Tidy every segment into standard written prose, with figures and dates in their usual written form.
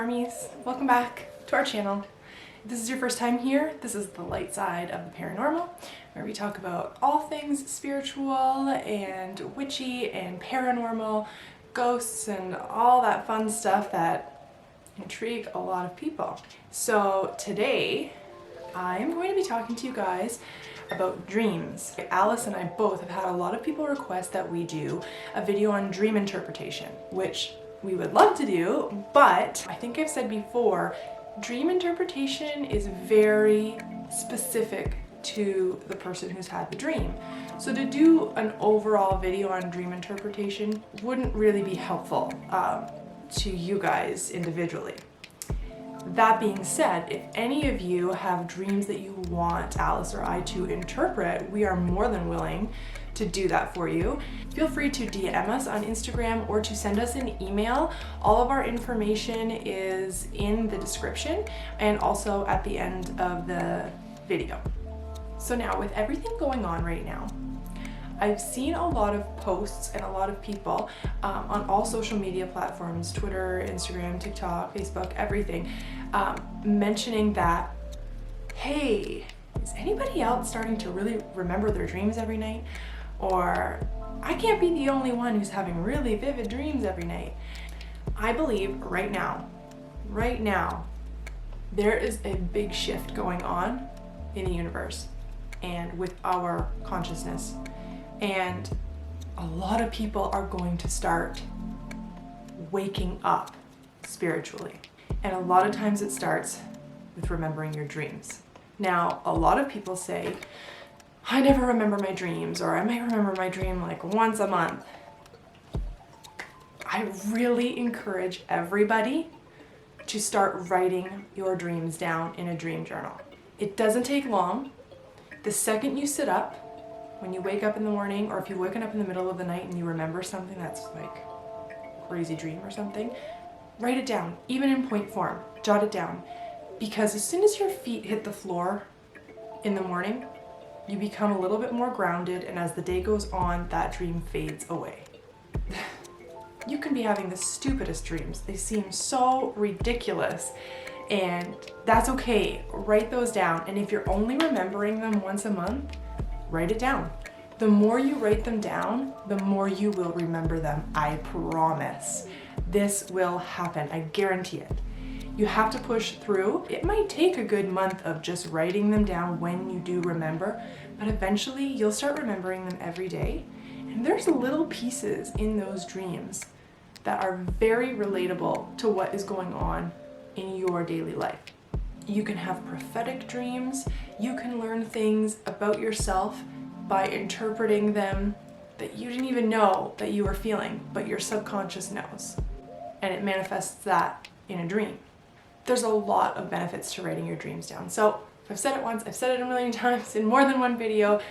Armies, welcome back to our channel. If this is your first time here, this is the light side of the paranormal, where we talk about all things spiritual and witchy and paranormal, ghosts and all that fun stuff that intrigue a lot of people. So today I am going to be talking to you guys about dreams. Alice and I both have had a lot of people request that we do a video on dream interpretation, which we would love to do, but I think I've said before, dream interpretation is very specific to the person who's had the dream. So to do an overall video on dream interpretation wouldn't really be helpful to you guys individually. That being said, if any of you have dreams that you want Alice or I to interpret, we are more than willing to do that for you. Feel free to DM us on Instagram or to send us an email. All of our information is in the description and also at the end of the video. So now, with everything going on right now, I've seen a lot of posts and a lot of people on all social media platforms, Twitter, Instagram, TikTok, Facebook, everything, mentioning that, hey, is anybody else starting to really remember their dreams every night? Or I can't be the only one who's having really vivid dreams every night. I believe right now, there is a big shift going on in the universe and with our consciousness. And a lot of people are going to start waking up spiritually. And a lot of times it starts with remembering your dreams. Now, a lot of people say, I never remember my dreams, or I might remember my dream like once a month. I really encourage everybody to start writing your dreams down in a dream journal. It doesn't take long. The second you sit up, when you wake up in the morning, or if you're waking up in the middle of the night and you remember something that's like a crazy dream or something, write it down, even in point form, jot it down. Because as soon as your feet hit the floor in the morning, you become a little bit more grounded, and as the day goes on, that dream fades away. You can be having the stupidest dreams. They seem so ridiculous, and that's okay. Write those down, and if you're only remembering them once a month, write it down. The more you write them down, the more you will remember them. I promise. This will happen. I guarantee it. You have to push through. It might take a good month of just writing them down when you do remember, but eventually you'll start remembering them every day. And there's little pieces in those dreams that are very relatable to what is going on in your daily life. You can have prophetic dreams. You can learn things about yourself by interpreting them that you didn't even know that you were feeling, but your subconscious knows. And it manifests that in a dream. There's a lot of benefits to writing your dreams down. So if I've said it once, I've said it a million times in more than one video.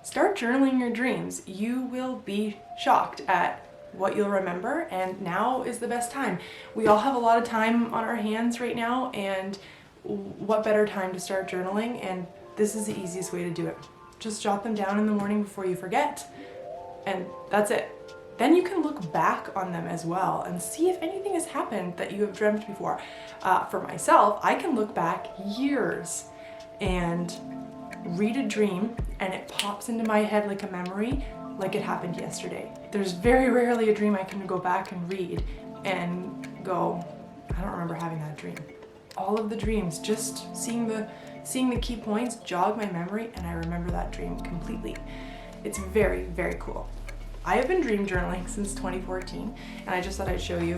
Start journaling your dreams. You will be shocked at what you'll remember, and now is the best time. We all have a lot of time on our hands right now, and what better time to start journaling? And this is the easiest way to do it. Just jot them down in the morning before you forget, and that's it. Then you can look back on them as well and see if anything has happened that you have dreamt before. For myself, I can look back years and read a dream and it pops into my head like a memory, like it happened yesterday. There's very rarely a dream I can go back and read and go, I don't remember having that dream. All of the dreams, just seeing the key points jog my memory, and I remember that dream completely. It's very, very cool. I have been dream journaling since 2014, and I just thought I'd show you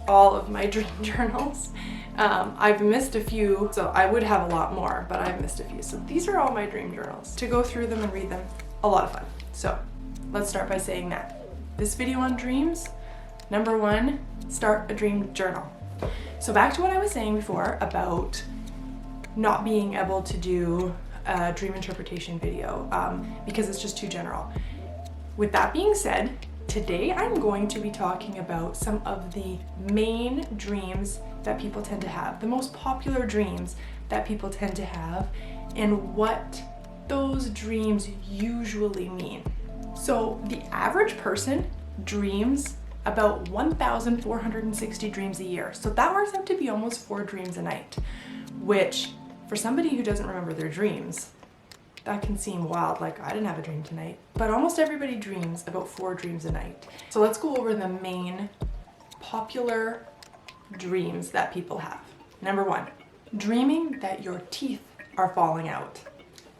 all of my dream journals. I've missed a few, so I would have a lot more, but I've missed a few. So these are all my dream journals. To go through them and read them, a lot of fun. So let's start by saying that. This video on dreams, number one, start a dream journal. So back to what I was saying before about not being able to do a dream interpretation video because it's just too general. With that being said, today I'm going to be talking about some of the main dreams that people tend to have, the most popular dreams that people tend to have, and what those dreams usually mean. So the average person dreams about 1,460 dreams a year. So that works out to be almost 4 dreams a night, which for somebody who doesn't remember their dreams, that can seem wild, like I didn't have a dream tonight. But almost everybody dreams about 4 dreams a night. So let's go over the main popular dreams that people have. Number 1, dreaming that your teeth are falling out.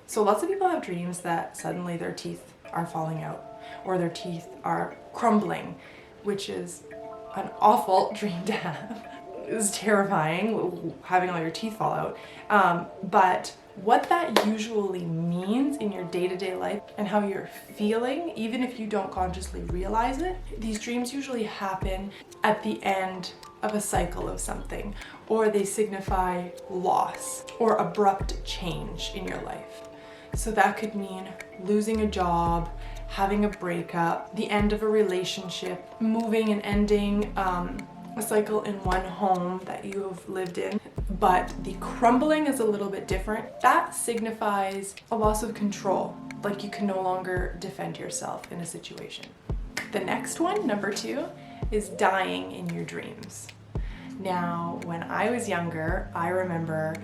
So lots of people have dreams that suddenly their teeth are falling out or their teeth are crumbling, which is an awful dream to have. It's terrifying having all your teeth fall out. But what that usually means in your day-to-day life and how you're feeling, even if you don't consciously realize it, these dreams usually happen at the end of a cycle of something, or they signify loss or abrupt change in your life. So that could mean losing a job, having a breakup, the end of a relationship, moving and ending a cycle in one home that you have lived in. But the crumbling is a little bit different. That signifies a loss of control, like you can no longer defend yourself in a situation. The next one, number 2, is dying in your dreams. Now, when I was younger, I remember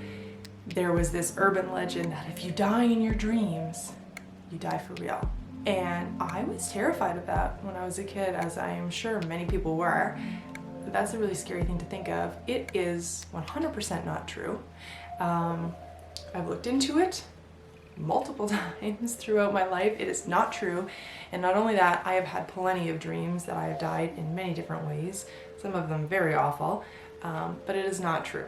there was this urban legend that if you die in your dreams, you die for real. And I was terrified of that when I was a kid, as I am sure many people were. That's a really scary thing to think of. It is 100% not true. I've looked into it multiple times throughout my life. It is not true. And not only that, I have had plenty of dreams that I have died in many different ways, some of them very awful, but it is not true.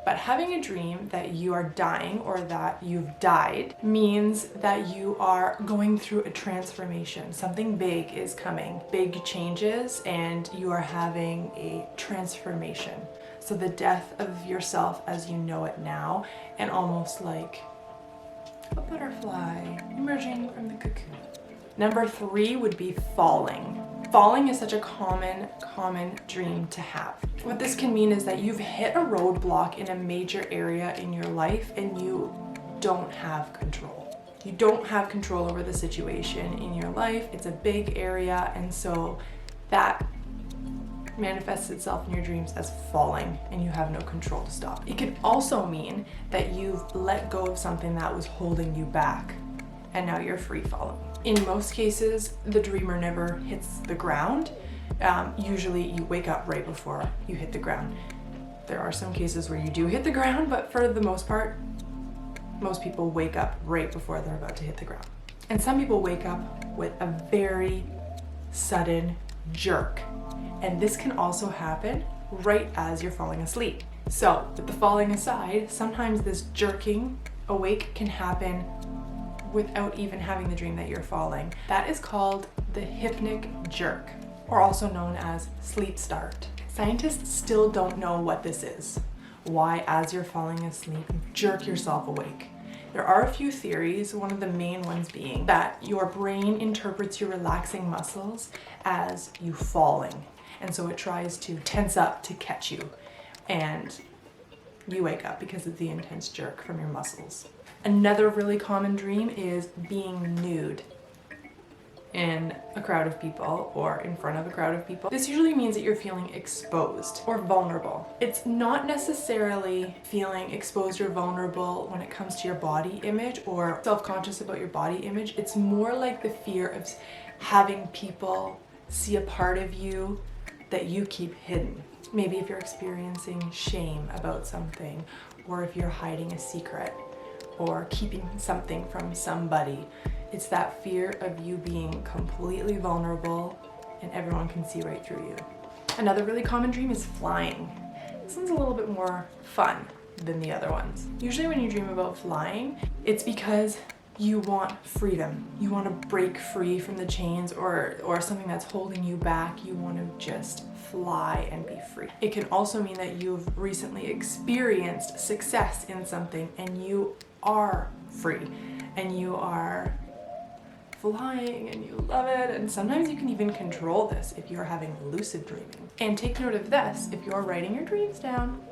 But having a dream that you are dying or that you've died means that you are going through a transformation. Something big is coming, big changes, and you are having a transformation. So the death of yourself as you know it now, and almost like a butterfly emerging from the cocoon. Number 3 would be falling. Falling is such a common dream to have. What this can mean is that you've hit a roadblock in a major area in your life and you don't have control. You don't have control over the situation in your life. It's a big area, and so that manifests itself in your dreams as falling and you have no control to stop. It could also mean that you've let go of something that was holding you back and now you're free falling. In most cases, the dreamer never hits the ground. Usually you wake up right before you hit the ground. There are some cases where you do hit the ground, but for the most part, most people wake up right before they're about to hit the ground. And some people wake up with a very sudden jerk. And this can also happen right as you're falling asleep. So with the falling aside, sometimes this jerking awake can happen without even having the dream that you're falling. That is called the hypnic jerk, or also known as sleep start. Scientists still don't know what this is. Why, as you're falling asleep, you jerk yourself awake. There are a few theories, one of the main ones being that your brain interprets your relaxing muscles as you falling. And so it tries to tense up to catch you. And you wake up because of the intense jerk from your muscles. Another really common dream is being nude in a crowd of people or in front of a crowd of people. This usually means that you're feeling exposed or vulnerable. It's not necessarily feeling exposed or vulnerable when it comes to your body image or self-conscious about your body image. It's more like the fear of having people see a part of you that you keep hidden. Maybe if you're experiencing shame about something, or if you're hiding a secret, or keeping something from somebody. It's that fear of you being completely vulnerable and everyone can see right through you. Another really common dream is flying. This one's a little bit more fun than the other ones. Usually when you dream about flying, it's because you want freedom. You want to break free from the chains or something that's holding you back. You want to just fly and be free. It can also mean that you've recently experienced success in something and you are free and you are flying and you love it, and sometimes you can even control this if you're having lucid dreaming. And take note of this, if you're writing your dreams down,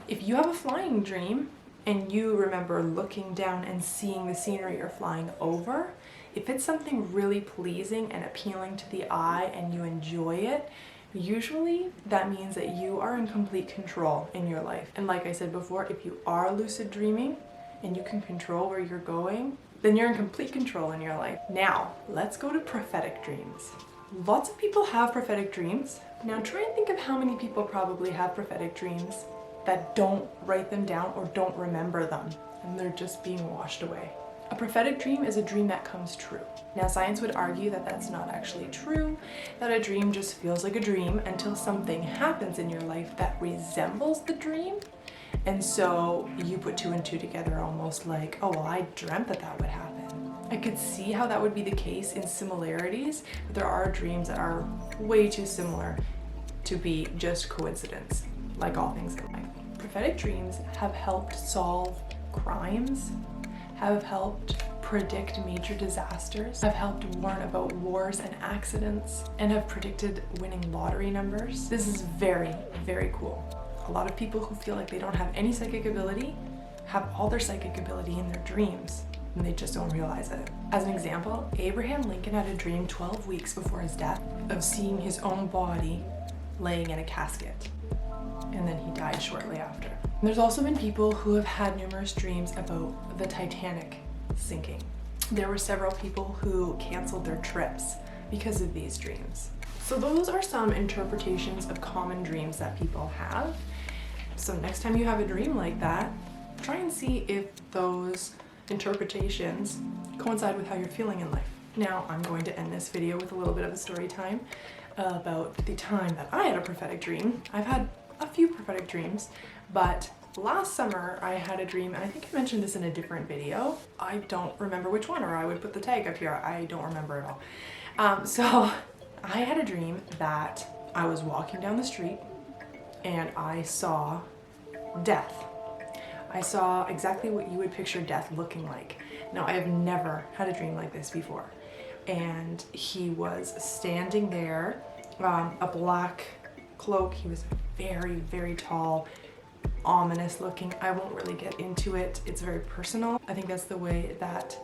if you have a flying dream and you remember looking down and seeing the scenery you're flying over, If it's something really pleasing and appealing to the eye and you enjoy it, usually that means that you are in complete control in your life. And like I said before, if you are lucid dreaming and you can control where you're going, then you're in complete control in your life. Now, let's go to prophetic dreams. Lots of people have prophetic dreams. Now try and think of how many people probably have prophetic dreams that don't write them down or don't remember them, and they're just being washed away. A prophetic dream is a dream that comes true. Now science would argue that that's not actually true, that a dream just feels like a dream until something happens in your life that resembles the dream. And so you put two and two together, almost like, oh, well, I dreamt that that would happen. I could see how that would be the case in similarities, but there are dreams that are way too similar to be just coincidence, like all things in life. Prophetic dreams have helped solve crimes, have helped predict major disasters, have helped warn about wars and accidents, and have predicted winning lottery numbers. This is very, very cool. A lot of people who feel like they don't have any psychic ability have all their psychic ability in their dreams, and they just don't realize it. As an example, Abraham Lincoln had a dream 12 weeks before his death of seeing his own body laying in a casket, and then he died shortly after. And there's also been people who have had numerous dreams about the Titanic sinking. There were several people who canceled their trips because of these dreams. So those are some interpretations of common dreams that people have. So next time you have a dream like that, try and see if those interpretations coincide with how you're feeling in life. Now I'm going to end this video with a little bit of a story time about the time that I had a prophetic dream. I've had a few prophetic dreams, but last summer I had a dream, and I think I mentioned this in a different video. I don't remember which one, or I would put the tag up here. I don't remember at all. So I had a dream that I was walking down the street and I saw death. I saw exactly what you would picture death looking like. Now, I have never had a dream like this before. And he was standing there, a black cloak. He was very, very tall, ominous looking. I won't really get into it. It's very personal. I think that's the way that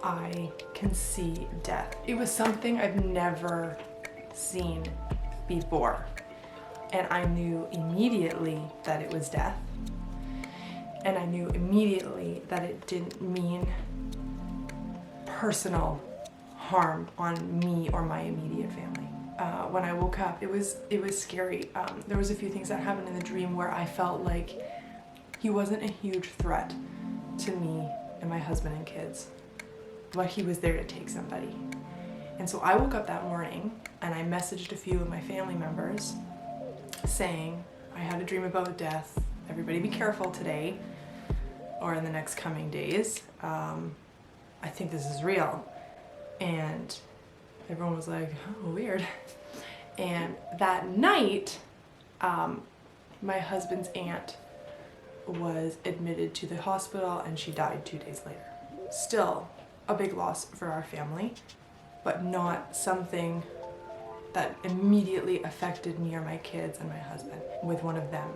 I can see death. It was something I've never seen before. And I knew immediately that it was death. And I knew immediately that it didn't mean personal harm on me or my immediate family. When I woke up, it was scary. There was a few things that happened in the dream where I felt like he wasn't a huge threat to me and my husband and kids, but he was there to take somebody. And so I woke up that morning and I messaged a few of my family members saying, I had a dream about death. Everybody be careful today or in the next coming days. I think this is real. And everyone was like, oh, weird. And that night, my husband's aunt was admitted to the hospital and she died 2 days later. Still a big loss for our family, but not something that immediately affected me or my kids and my husband, with one of them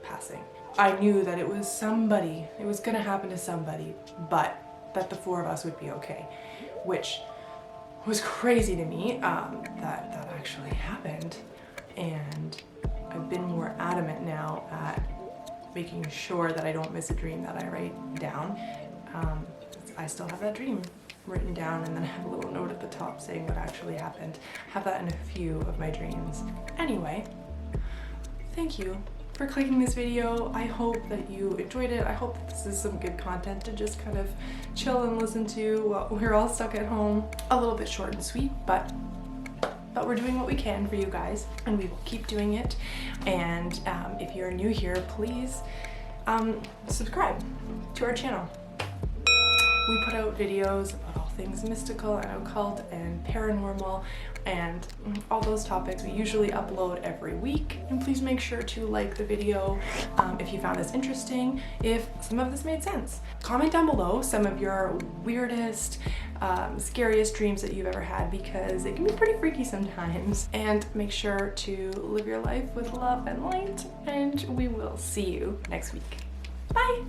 passing. I knew that it was somebody, it was gonna happen to somebody, but that the four of us would be okay, which was crazy to me that actually happened. And I've been more adamant now at making sure that I don't miss a dream that I write down. I still have that dream written down, and then I have a little note at the top saying what actually happened. I have that in a few of my dreams. Anyway, thank you for clicking this video. I hope that you enjoyed it. I hope that this is some good content to just kind of chill and listen to while we're all stuck at home. A little bit short and sweet, but we're doing what we can for you guys, and we will keep doing it. And if you're new here, please subscribe to our channel. We put out videos about all things mystical and occult and paranormal and all those topics. We usually upload every week. And please make sure to like the video if you found this interesting, if some of this made sense. Comment down below some of your weirdest, scariest dreams that you've ever had, because it can be pretty freaky sometimes. And make sure to live your life with love and light, and we will see you next week. Bye!